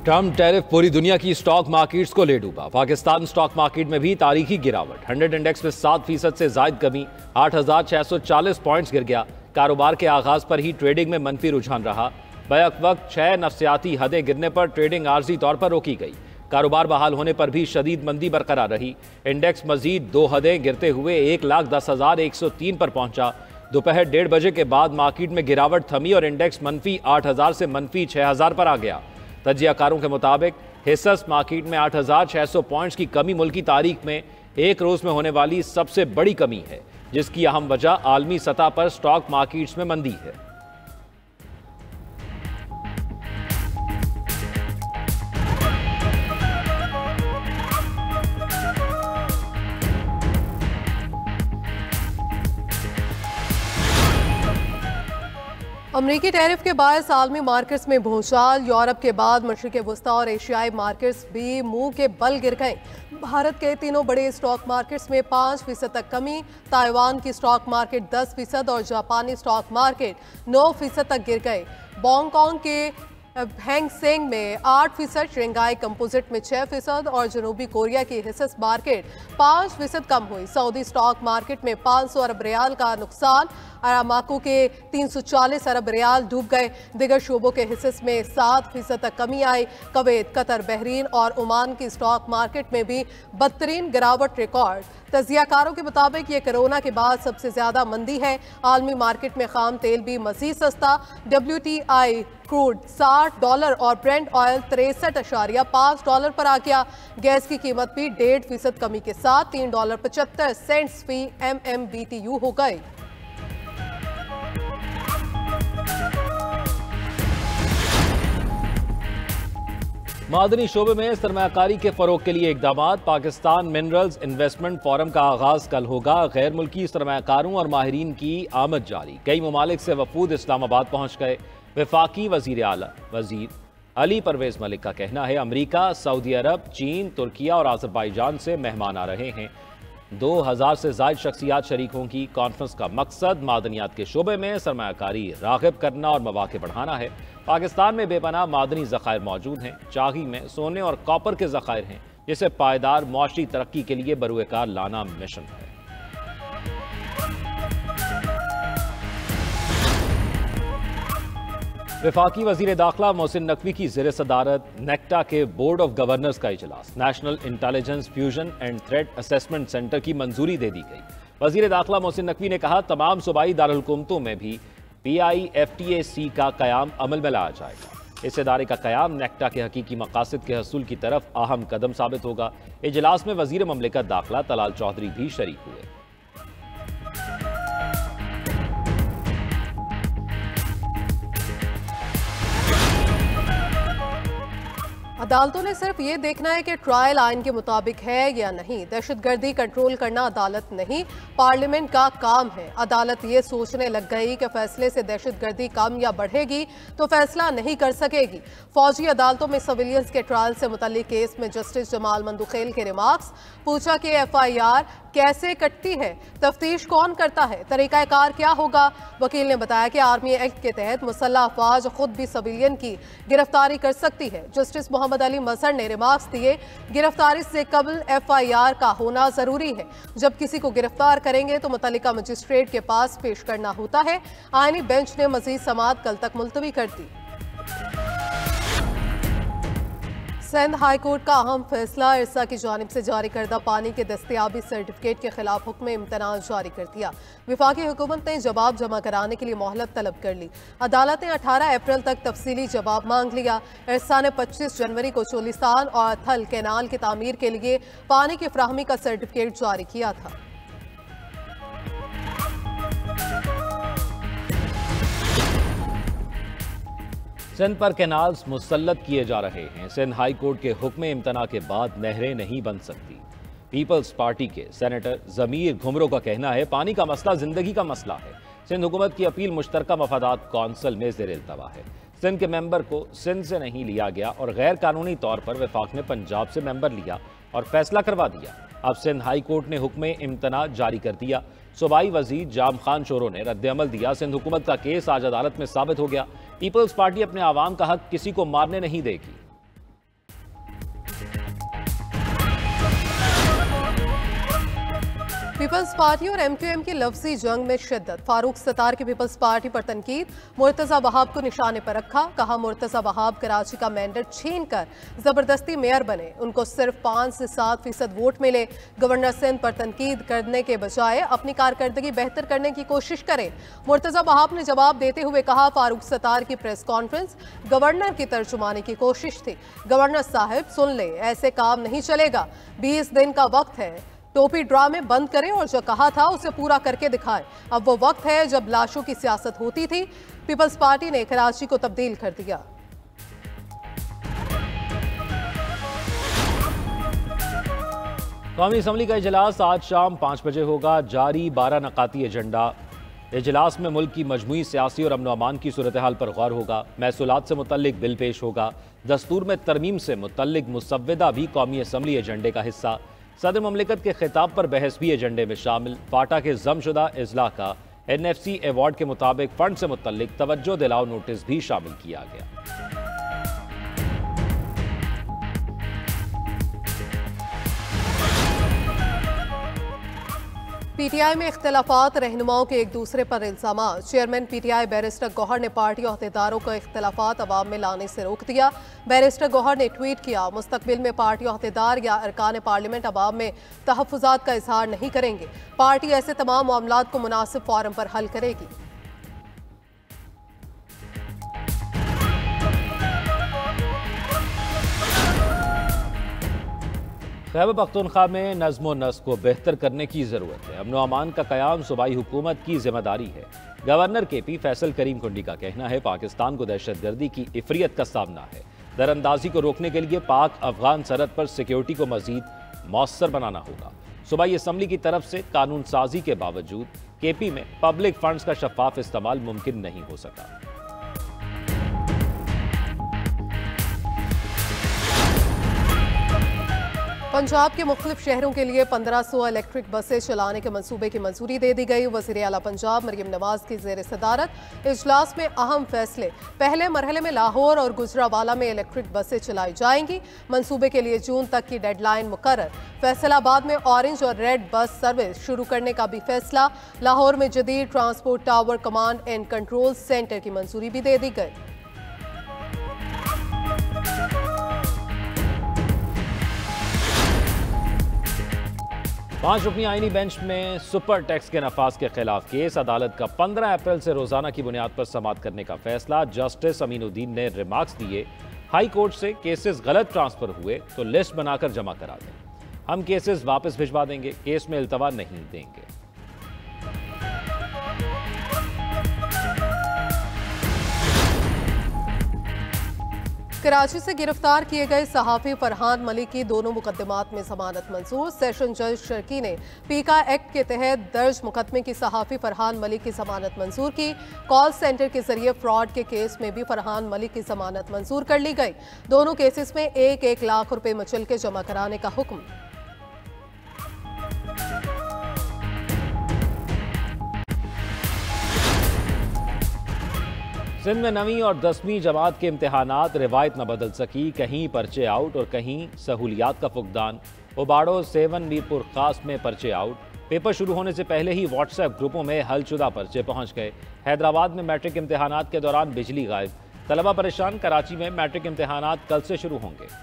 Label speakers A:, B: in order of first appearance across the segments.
A: Trump tariff पूरी दुनिया की स्टॉक मार्केट्स को ले डूबा। पाकिस्तान स्टॉक मार्केट में भी तारीखी गिरावट। 100 इंडेक्स में 7% से जायद कमी, 8,640 पॉइंट्स गिर गया। कारोबार के आगाज पर ही ट्रेडिंग में मनफी रुझान रहा। बैक वक्त 6 नफ्सियाती हदें गिरने पर ट्रेडिंग आर्जी तौर पर रोकी गई। कारोबार बहाल होने पर भी शदीद मंदी बरकरार रही। इंडेक्स मजीद 2 हदें गिरते हुए 1,10,103 पर पहुंचा। दोपहर 1:30 बजे के बाद मार्केट में गिरावट थमी और इंडेक्स मनफी 8,000 से मनफी 6,000 पर आ गया। तजियाकारों के मुताबिक हिस्सस मार्केट में 8,600 पॉइंट्स की कमी मुल्की तारीख में एक रोज में होने वाली सबसे बड़ी कमी है, जिसकी अहम वजह आलमी सतह पर स्टॉक मार्केट्स में मंदी है।
B: अमरीकी टैरिफ के बायस आलमी मार्केट्स में भूचाल। यूरोप के बाद मशरिक़ वस्ता और एशियाई मार्केट्स भी मुंह के बल गिर गए। भारत के तीनों बड़े स्टॉक मार्केट्स में 5% तक कमी। ताइवान की स्टॉक मार्केट 10% और जापानी स्टॉक मार्केट 9% तक गिर गए। हांगकांग के हैंग सेंग में 8%, शंघाई कंपोजिट में 6% और जनूबी कोरिया की हिस्सस मार्केट 5% कम हुई। सऊदी स्टॉक मार्केट में 500 अरब रियाल का नुकसान। अरामाको के 340 अरब रियाल डूब गए। दिगर शोबों के हिस्से में 7% तक कमी आई। कुवैत, कतर, बहरीन और ओमान की स्टॉक मार्केट में भी बदतरीन गिरावट रिकॉर्ड। तजियाकारों के मुताबिक ये कोरोना के बाद सबसे ज्यादा मंदी है। आलमी मार्केट में खाम तेल भी मजीद सस्ता। WTI क्रूड $60 और ब्रेंट ऑयल $63.5 पर आ गया। गैस की कीमत भी 1.5% कमी के साथ $3.75 फी MMBTU हो गई।
A: मादनी शोबे में सरमायाकारी के फरोग के लिए इकदाम। पाकिस्तान मिनरल्स इन्वेस्टमेंट फोरम का आगाज कल होगा। गैर मुल्की सरमायाकारों और माहिरीन की आमद जारी। कई ममालिक से वफूद इस्लामाबाद पहुंच गए। वफाकी वजीर आला वजीर अली परवेज मलिक का कहना है अमरीका, सऊदी अरब, चीन, तुर्किया और आज़रबाईजान से मेहमान आ रहे हैं। 2000 से जायद शख्सियात शरीक होंगी। कॉन्फ्रेंस का मकसद मादनियात के शोबे में सरमायाकारी राग़िब करना और मौक़े बढ़ाना है। पाकिस्तान में बेपनाह मादनी ज़खायर मौजूद हैं। चाही में सोने और कॉपर के ज़खायर हैं, जिसे पायदार मुआशी तरक्की के लिए बरूएकार लाना मिशन है। वफाकी वजीर दाखिला मोहसिन नकवी की ज़ेर सदारत नेक्टा के बोर्ड ऑफ गवर्नर्स का इजलास। National intelligence fusion and threat assessment centre की मंजूरी दे दी गई। वजीर दाखिला मोहसिन नकवी ने कहा तमाम सूबाई दारुलहुकूमतों में भी PIFTAC का क़याम अमल में लाया जाएगा। इस इदारे का क़याम नेक्टा के हकीकी मकासद के हसूल की तरफ अहम कदम साबित होगा। इजलास में वजीर ममलिकत दाखिला तलाल चौधरी भी शरीक हुए।
B: अदालतों ने सिर्फ ये देखना है कि ट्रायल आइन के मुताबिक है या नहीं। दहशतगर्दी कंट्रोल करना अदालत नहीं, पार्लियामेंट का काम है। अदालत ये सोचने लग गई कि फैसले से दहशतगर्दी कम या बढ़ेगी तो फैसला नहीं कर सकेगी। फौजी अदालतों में सिविलियंस के ट्रायल से मुतल्लिक केस में जस्टिस जमाल मंदुखेल के रिमार्क्स। पूछा कि FIR कैसे कटती है, तफ्तीश कौन करता है, तरीकाकार क्या होगा। वकील ने बताया कि आर्मी एक्ट के तहत मुसल्लह अफवाज खुद भी सिविलियन की गिरफ्तारी कर सकती है। जस्टिस मोहम्मद अली मजहर ने रिमार्क्स दिए, गिरफ्तारी से कबल FIR का होना जरूरी है। जब किसी को गिरफ्तार करेंगे तो मुतल्लिका मजिस्ट्रेट के पास पेश करना होता है। आईनी बेंच ने मजीद समाअत कल तक मुलतवी कर दी। सिंध हाई कोर्ट का अहम फैसला। इरसा की जानिब से जारी करदा पानी के दस्तयाबी सर्टिफिकेट के खिलाफ हुक्म इम्तना जारी कर दिया। विफाकी हुकूमत ने जवाब जमा कराने के लिए मोहलत तलब कर ली। अदालत ने 18 अप्रैल तक तफसीली जवाब मांग लिया। इरसा ने 25 जनवरी को चोलिस्तान और थल कैनाल की तामीर के लिए पानी की फ्राहमी का सर्टिफिकेट जारी किया था।
A: सिंध पर कैनाल्स मुसल्लत किए जा रहे हैं। सिंध हाई कोर्ट के हुक्म इम्तना के बाद नहरें नहीं बन सकती। पीपल्स पार्टी के सेनेटर जमीर घुमरो का कहना है पानी का मसला जिंदगी का मसला है। सिंध हुकूमत की अपील मुश्तरका मफादात कौंसिल में ज़ेर इल्तवा है। सिंध के मेंबर को सिंध से नहीं लिया गया और गैर कानूनी तौर पर वफाक ने पंजाब से मेंबर लिया और फैसला करवा दिया। अब सिंध हाई कोर्ट ने हुक्म इम्तना जारी कर दिया। सूबाई वजीर जाम खान शोरो ने रद्द-ए-अमल दिया। सिंध हुकूमत का केस आज अदालत में साबित हो गया। पीपल्स पार्टी अपने आवाम का हक किसी को मारने नहीं देगी।
B: पीपल्स पार्टी और MQM की लफ्जी जंग में शिद्दत। फारूक सत्तार की पीपल्स पार्टी पर तनकीद। मुर्तजा वहाब को निशाने पर रखा। कहा मुर्तजा वहाब कराची का मैंडेट छीनकर जबरदस्ती मेयर बने, उनको सिर्फ 5 से 7% वोट मिले। गवर्नर सिंध पर तनकीद करने के बजाय अपनी कारकर्दगी बेहतर करने की कोशिश करें। मुर्तजा वहाब ने जवाब देते हुए कहा फारूक सत्तार की प्रेस कॉन्फ्रेंस गवर्नर की तर्जुमानी की कोशिश थी। गवर्नर साहब सुन ले, ऐसे काम नहीं चलेगा। 20 दिन का वक्त है, टोपी ड्रामे बंद करें और जो कहा था उसे पूरा करके दिखाएं। अब वो वक्त है जब लाशों की सियासत होती थी। पीपल्स पार्टी ने कराची को तब्दील कर दिया।
A: कौमी असम्बली का इजलास आज शाम 5 बजे होगा। जारी 12 नकाती एजेंडा। इजलास में मुल्क की मजमूई सियासी और अमन अमान की सूरत हाल पर गौर होगा। महसूलात से मुतल्लिक बिल पेश होगा। दस्तूर में तरमीम से मुतल्लिक मुसव्वदा भी कौमी असम्बली एजेंडे का हिस्सा। सदर ममलिकत के खिताब पर बहस भी एजेंडे में शामिल। फाटा के जमशुदा इजला का NFC अवार्ड के मुताबिक फंड से मुतल्लिक तवज्जो दिलाओ नोटिस भी शामिल किया गया।
B: PTI में इख्तलाफात, रहनुमाओं के एक दूसरे पर इल्जामात। चेयरमैन PTI बैरिस्टर गौहर ने पार्टी अहदेदारों को इख्तलाफात अवाम में लाने से रोक दिया। बैरिस्टर गौहर ने ट्वीट किया मुस्तकबिल में पार्टी अहदेदार या अरकान पार्लियामेंट अवाम में तहफ़्फ़ुज़ात का इजहार नहीं करेंगे। पार्टी ऐसे तमाम मामलात को मुनासिब फोरम पर हल करेगी।
A: खैबर पख्तूनख्वा में नज़्म व नस्क को बेहतर करने की ज़रूरत है। अमन अमान का क़याम सूबाई हुकूमत की जिम्मेदारी है। गवर्नर KP फैसल करीम कुंडी का कहना है पाकिस्तान को दहशतगर्दी की इफरियत का सामना है। दरअंदाजी को रोकने के लिए पाक अफगान सरहद पर सिक्योरिटी को मज़ीद मौसर बनाना होगा। सूबाई असम्बली की तरफ से कानून साजी के बावजूद KP में पब्लिक फंड्स का शफाफ इस्तेमाल मुमकिन नहीं हो सका।
B: पंजाब के मुख्तलिफ शहरों के लिए 1500 इलेक्ट्रिक बसें चलाने के मंसूबे की मंजूरी दे दी गई। वज़ीर आला पंजाब मरियम नवाज की ज़ेर सदारत इजलास में अहम फैसले। पहले मरहले में लाहौर और गुजरावाला में इलेक्ट्रिक बसें चलाई जाएंगी। मंसूबे के लिए जून तक की डेडलाइन मुकर्रर। फैसलाबाद में ऑरेंज और रेड बस सर्विस शुरू करने का भी फैसला। लाहौर में जदीद transport tower command and control centre की मंजूरी भी दे दी गई।
A: पांच रुकनी आईनी बेंच में सुपर टैक्स के नफाज के खिलाफ केस। अदालत का 15 अप्रैल से रोजाना की बुनियाद पर समाअत करने का फैसला। जस्टिस अमीनुद्दीन ने रिमार्क्स दिए हाई कोर्ट से केसेस गलत ट्रांसफर हुए तो लिस्ट बनाकर जमा करा दें। हम केसेस वापस भिजवा देंगे, केस में इल्तवा नहीं देंगे।
B: कराची से गिरफ्तार किए गए सहाफी फरहान मलिक की दोनों मुकदमात में जमानत मंजूर। सेशन जज शर्की ने पीका एक्ट के तहत दर्ज मुकदमे की सहाफी फरहान मलिक की जमानत मंजूर की। कॉल सेंटर के जरिए फ्रॉड के केस में भी फरहान मलिक की जमानत मंजूर कर ली गई। दोनों केसेस में 1-1 लाख रुपए मचल के जमा कराने का हुक्म।
A: सिंध में 9वीं और 10वीं जमात के इम्तहानात रिवायत न बदल सकी। कहीं पर्चे आउट और कहीं सहूलियात का फुकदान। उबाड़ो 7 मीरपुर खास में पर्चे आउट। पेपर शुरू होने से पहले ही व्हाट्सएप ग्रुपों में हलशुदा पर्चे पहुंच गए। हैदराबाद में मैट्रिक इम्तहानात के दौरान बिजली गायब। तलबा परेशान। कराची में मैट्रिक इम्तहानात कल से शुरू होंगे।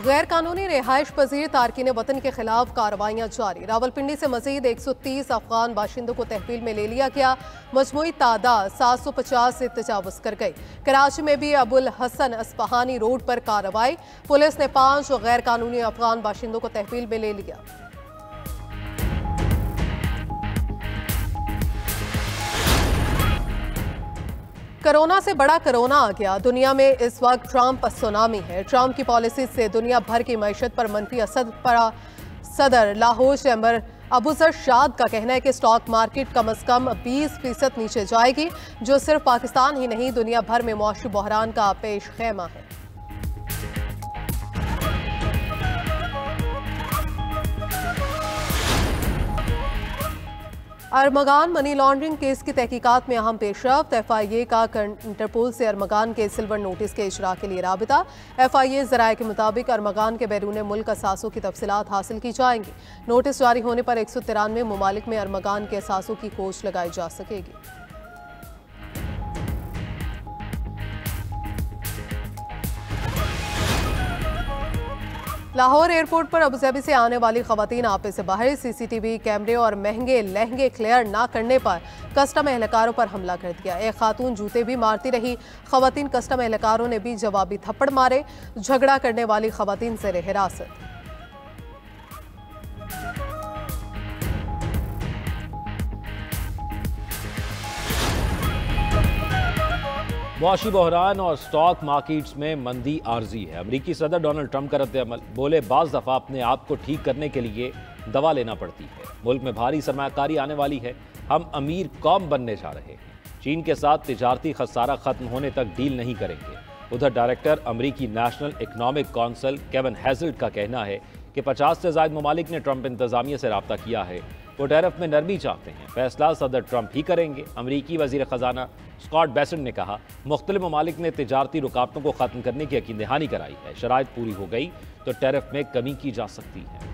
B: गैर कानूनी रिहाइश पजीर तारकीन वतन के खिलाफ कार्रवाइयां जारी। रावलपिंडी से मजीद 130 अफगान बाशिंदों को तहवील में ले लिया गया। मजमूई तादाद 750 से तजावुज कर गई। कराची में भी अबुल हसन अस्पहानी रोड पर कार्रवाई। पुलिस ने 5 गैर कानूनी अफगान बाशिंदों को तहवील में ले लिया। कोरोना से बड़ा कोरोना आ गया। दुनिया में इस वक्त ट्रंप सुनामी है। ट्रंप की पॉलिसी से दुनिया भर की मईशत पर मनफी असर पड़ा। सदर लाहौर चैम्बर अबूजर शाद का कहना है कि स्टॉक मार्केट कम से कम 20% नीचे जाएगी, जो सिर्फ पाकिस्तान ही नहीं दुनिया भर में मौसमी बहरान का पेश खेमा है। अरमगान मनी लॉन्ड्रिंग केस की तहकीकात में अहम पेशरफ्त। FIA का इंटरपोल से अरमगान के सिल्वर नोटिस के इजरा के लिए राबिता। FIA ज़राए के मुताबिक अरमगान के बैरून मुल्क असासों की तफसीलात हासिल की जाएंगी। नोटिस जारी होने पर 193 ममालिक में अरमगान के असासों की खोज लगाई जा सकेगी। लाहौर एयरपोर्ट पर अबूधाबी से आने वाली खवातीन आपे से बाहर। CCTV कैमरे और महंगे लहंगे क्लियर ना करने पर कस्टम एहलकारों पर हमला कर दिया। एक खातून जूते भी मारती रही। खवातीन कस्टम एहलकारों ने भी जवाबी थप्पड़ मारे। झगड़ा करने वाली खवातीन ज़ेर हिरासत।
A: मुआशी बहरान और स्टॉक मार्केट्स में मंदी आर्जी है। अमरीकी सदर डोनाल्ड ट्रंप का रद्द-ए-अमल। बोले, बाज़ दफ़ा अपने आप को ठीक करने के लिए दवा लेना पड़ती है। मुल्क में भारी सरमायाकारी आने वाली है। हम अमीर कौम बनने जा रहे हैं। चीन के साथ तिजारती खसारा खत्म होने तक डील नहीं करेंगे। उधर डायरेक्टर अमरीकी नेशनल इकनॉमिक काउंसिल केविन हैजल्ट का कहना है कि 50 से ज़ायद ममालिक ने ट्रंप इंतजामिया से रब्ता किया है। वो टैरिफ में नरमी चाहते हैं। फैसला सदर ट्रंप ही करेंगे। अमरीकी वजीर खजाना स्कॉट बेसेंट ने कहा, मुख्तलिफ ममालिक ने तिजारती रुकावटों को खत्म करने की यकीन दहानी कराई है। शराइत पूरी हो गई तो टैरिफ में कमी की जा सकती है।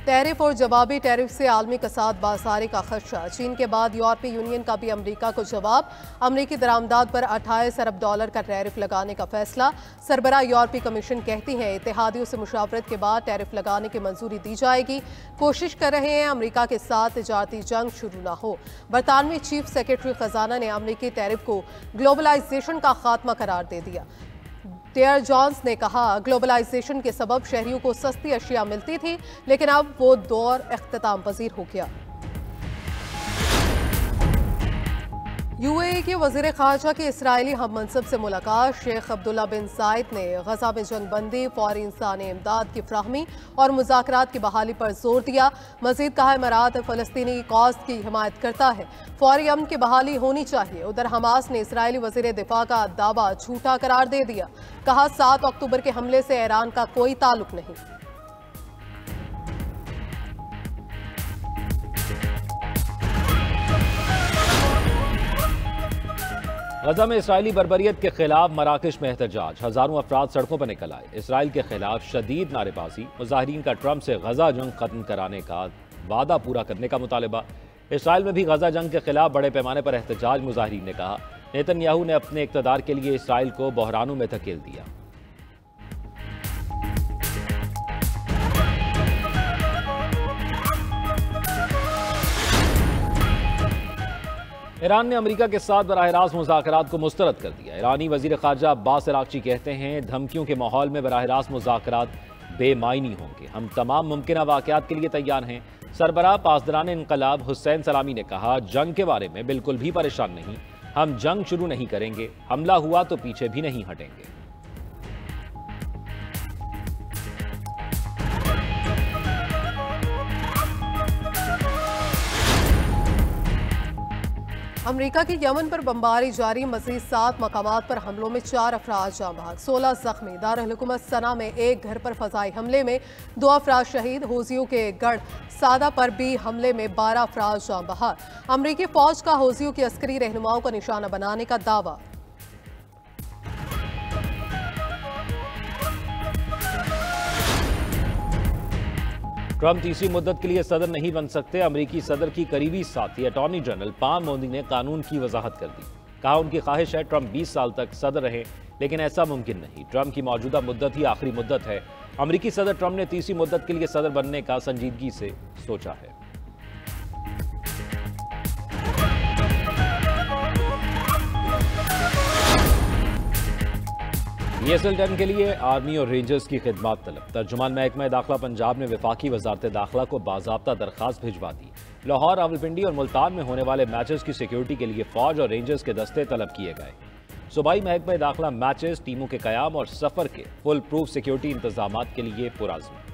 B: टैरिफ और जवाबी टैरिफ से आलमी कसाद बाजारी का खदशा। चीन के बाद यूरोपीय यूनियन का भी अमरीका को जवाब। अमरीकी दरामदाद पर 28 अरब डॉलर का टैरिफ लगाने का फैसला। सरबराह यूरोपीय कमीशन कहती है इत्तेहादियों से मुशावरत के बाद टैरिफ लगाने की मंजूरी दी जाएगी। कोशिश कर रहे हैं अमरीका के साथ तिजारती जंग शुरू ना हो। बरतानवी चीफ सेक्रेटरी खजाना ने अमरीकी टैरिफ को ग्लोबलाइजेशन का खात्मा करार दे दिया। टेयर जॉन्स ने कहा, ग्लोबलाइजेशन के सबब शहरियों को सस्ती अशिया मिलती थी, लेकिन अब वो दौर इख्तिताम पजीर हो गया। UAE के वज़ीर ख़ारजा की इसराइली हम मनसब से मुलाकात। शेख अब्दुल्ला बिन ज़ायद ने गजा में जंग बंदी, फौरी इंसानी इमदाद की फ्राहमी और मुज़ाकरात की बहाली पर जोर दिया। मज़ीद कहा, इमारात फ़लस्तीनी कॉज की हिमायत करता है। फौरी अमन की बहाली होनी चाहिए। उधर हमास ने इसराइली वज़ीर दिफा का दावा झूठा करार दे दिया। कहा, 7 अक्टूबर के हमले से ईरान का कोई ताल्लुक नहीं।
A: गजा में इसराइली बर्बरियत के खिलाफ मराकश में एहतजाज। हजारों अफराद सड़कों पर निकल आए। इसराइल के खिलाफ शदीद नारेबाजी। मुजाहिरीन का ट्रंप से गजा जंग खत्म कराने का वादा पूरा करने का मुतालबा। इसराइल में भी गजा जंग के खिलाफ बड़े पैमाने पर एहतजाज। मुजाहिरीन ने कहा, नेतन्याहू ने अपने इक़्तिदार के लिए इसराइल को बहरानों में धकेल दिया। ईरान ने अमेरिका के साथ बराह रास्त मुज़ाकरात को मुस्तरद कर दिया। ईरानी वज़ीर ख़ारजा अब्बास अराग़ची कहते हैं, धमकियों के माहौल में बराह रास्त मुज़ाकरात बेमायनी होंगे। हम तमाम मुमकिन वाक़यात के लिए तैयार हैं। सरबराह पासदारान इनक़लाब हुसैन सलामी ने कहा, जंग के बारे में बिल्कुल भी परेशान नहीं। हम जंग शुरू नहीं करेंगे। हमला हुआ तो पीछे भी नहीं हटेंगे।
B: अमरीका की यमन पर बमबारी जारी। मज़ीद 7 मकामात पर हमलों में 4 अफराद जाँ बहक, 16 जख्मी। दारुल हुकूमत सना में एक घर पर फजाई हमले में 2 अफराद शहीद। हौसियों के गढ़ सादा पर भी हमले में 12 अफराद जाँ बहक। अमरीकी फौज का हौसियों की अस्करी रहनुमाओं का निशाना बनाने का दावा।
A: ट्रंप तीसरी मुद्दत के लिए सदर नहीं बन सकते। अमरीकी सदर की करीबी साथी अटॉर्नी जनरल पाम मोदी ने कानून की वजाहत कर दी। कहा, उनकी ख्वाहिश है ट्रंप 20 साल तक सदर रहे, लेकिन ऐसा मुमकिन नहीं। ट्रंप की मौजूदा मुद्दत ही आखिरी मुद्दत है। अमरीकी सदर ट्रंप ने तीसरी मुद्दत के लिए सदर बनने का संजीदगी से सोचा है। ESL 10 के लिए आर्मी और रेंजर्स की खिदमत तलब। तर्जुमान महकमा दाखिला पंजाब ने वफाकी वजारत दाखिला को बाज़ाब्ता दरख्वास्त भिजवा दी। लाहौर, रावलपिंडी और मुल्तान में होने वाले मैचेस की सिक्योरिटी के लिए फौज और रेंजर्स के दस्ते तलब किए गए। सूबाई महकमा दाखिला मैचेस, टीमों के क़याम और सफ़र के फुल प्रूफ सिक्योरिटी इंतजाम के लिए पुराज़्म।